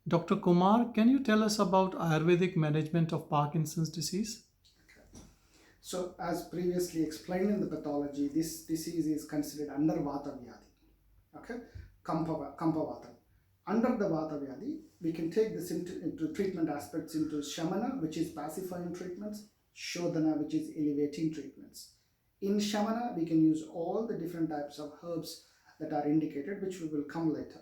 Dr. Kumar, can you tell us about Ayurvedic management of Parkinson's disease? So, as previously explained in the pathology, this disease is considered under Vata Vyadhi. Okay, Kampavata. Under the Vata Vyadhi, we can take the into treatment aspects into Shamana, which is pacifying treatments, Shodhana, which is elevating treatments. In Shamana, we can use all the different types of herbs that are indicated, which we will come later.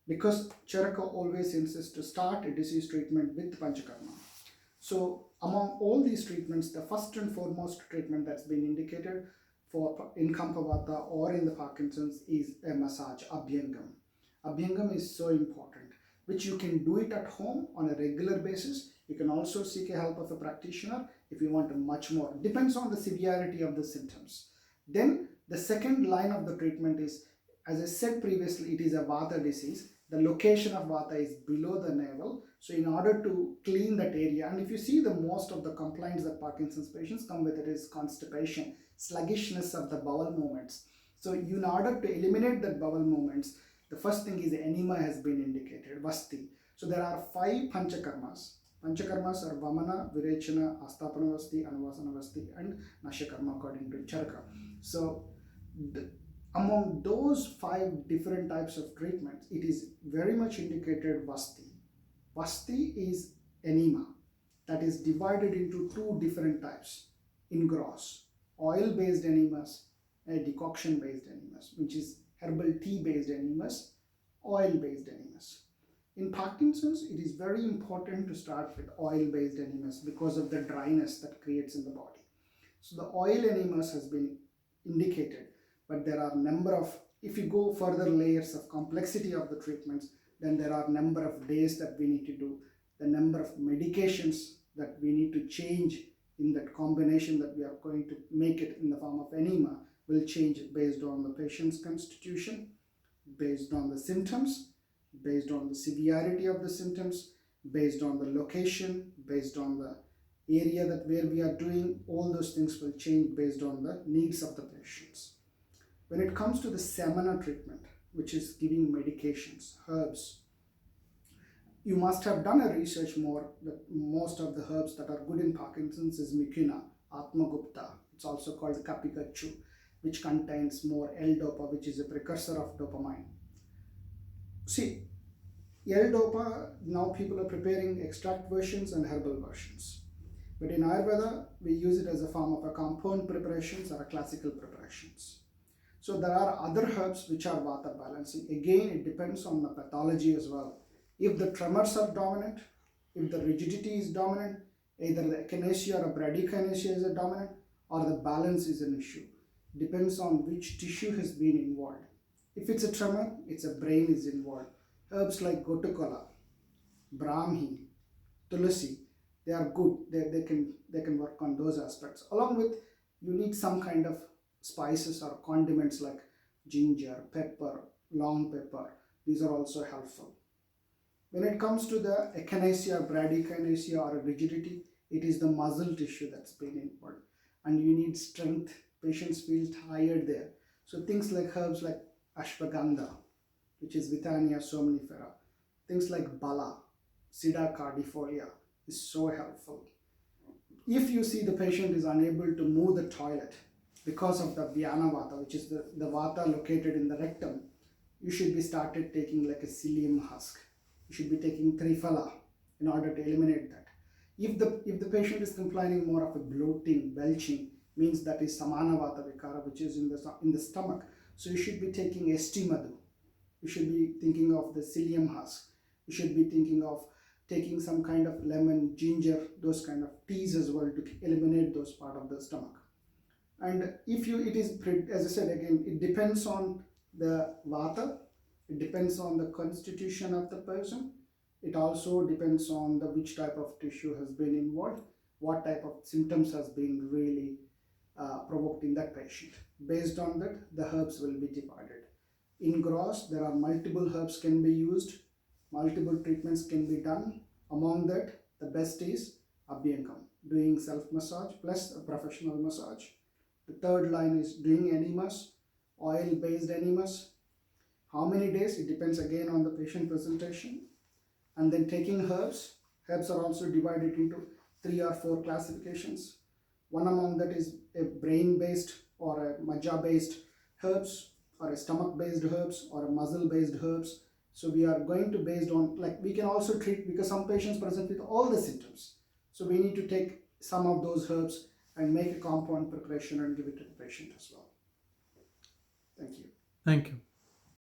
Because Charaka always insists to start a disease treatment with Panchakarma. So among all these treatments, the first and foremost treatment that's been indicated for in Kampavata or in the Parkinson's is a massage, Abhyangam. Abhyangam is so important, which you can do it at home on a regular basis. You can also seek a help of a practitioner if you want much more. Depends on the severity of the symptoms. Then the second line of the treatment is, as I said previously, it is a Vata disease. The location of Vata is below the navel. So in order to clean that area, and if you see the most of the complaints that Parkinson's patients come with, it is constipation, sluggishness of the bowel movements. So in order to eliminate that bowel movements, the first thing is enema has been indicated, Vasti. So there are 5 Panchakarmas. Panchakarmas are Vamana, Virechana, Astapana Vasti, Anuvasana Vasti, and Nashakarma according to Charaka. So among those 5 different types of treatments, it is very much indicated Vasti. Vasti is enema that is divided into 2 different types in gross. Oil-based enemas and decoction-based enemas, which is herbal tea-based enemas, oil-based enemas. In Parkinson's, it is very important to start with oil-based enemas because of the dryness that creates in the body. So the oil enemas has been indicated, but there are number of, if you go further layers of complexity of the treatments, then there are number of days that we need to do, the number of medications that we need to change in that combination that we are going to make it in the form of enema will change based on the patient's constitution, based on the symptoms, based on the severity of the symptoms, based on the location, based on the area that where we are doing. All those things will change based on the needs of the patients. When it comes to the Samana treatment, which is giving medications, herbs, you must have done a research more that most of the herbs that are good in Parkinson's is Mikuna, Atmagupta. It's also called Kapikachu, which contains more L-dopa, which is a precursor of dopamine. See, L-dopa, now people are preparing extract versions and herbal versions. But in Ayurveda, we use it as a form of a compound preparations or a classical preparations. So there are other herbs which are Vata balancing. Again, it depends on the pathology as well. If the tremors are dominant, if the rigidity is dominant, either the echinacea or bradykinesia is a dominant, or the balance is an issue. Depends on which tissue has been involved. If it's a tremor, it's a brain is involved. Herbs like Gotukola, Brahmi, Tulasi, they are good. They can work on those aspects. Along with, you need some kind of spices or condiments like ginger, pepper, long pepper. These are also helpful. When it comes to the echinacea, bradykinesia or rigidity, it is the muscle tissue that's been involved. And you need strength. Patients feel tired there. So things like herbs like ashwagandha, which is Withania somnifera, things like bala, Sida cardifolia is so helpful. If you see the patient is unable to move the toilet because of the Vyana Vata, which is the Vata located in the rectum, you should be started taking like a psyllium husk. You should be taking Triphala in order to eliminate that. If the patient is complaining more of a bloating, belching, means that is Samana Vata Vikara, which is in the stomach. So you should be taking Estimadu. You should be thinking of the psyllium husk. You should be thinking of taking some kind of lemon, ginger, those kind of teas as well to eliminate those part of the stomach. And if you, it is, as I said again, it depends on the Vata, it depends on the constitution of the person. It also depends on the which type of tissue has been involved, what type of symptoms has been really provoked in that patient. Based on that, the herbs will be divided. In gross, there are multiple herbs can be used, multiple treatments can be done. Among that, the best is Abhyangam, doing self-massage plus a professional massage. The third line is doing enemas, oil-based enemas. How many days? It depends again on the patient presentation. And then taking herbs. Herbs are also divided into 3 or 4 classifications. One among that is a brain-based or a majja-based herbs, or a stomach-based herbs, or a muscle-based herbs. So we are going to based on, like, we can also treat, because some patients present with all the symptoms. So we need to take some of those herbs and make a compound preparation and give it to the patient as well. Thank you. Thank you.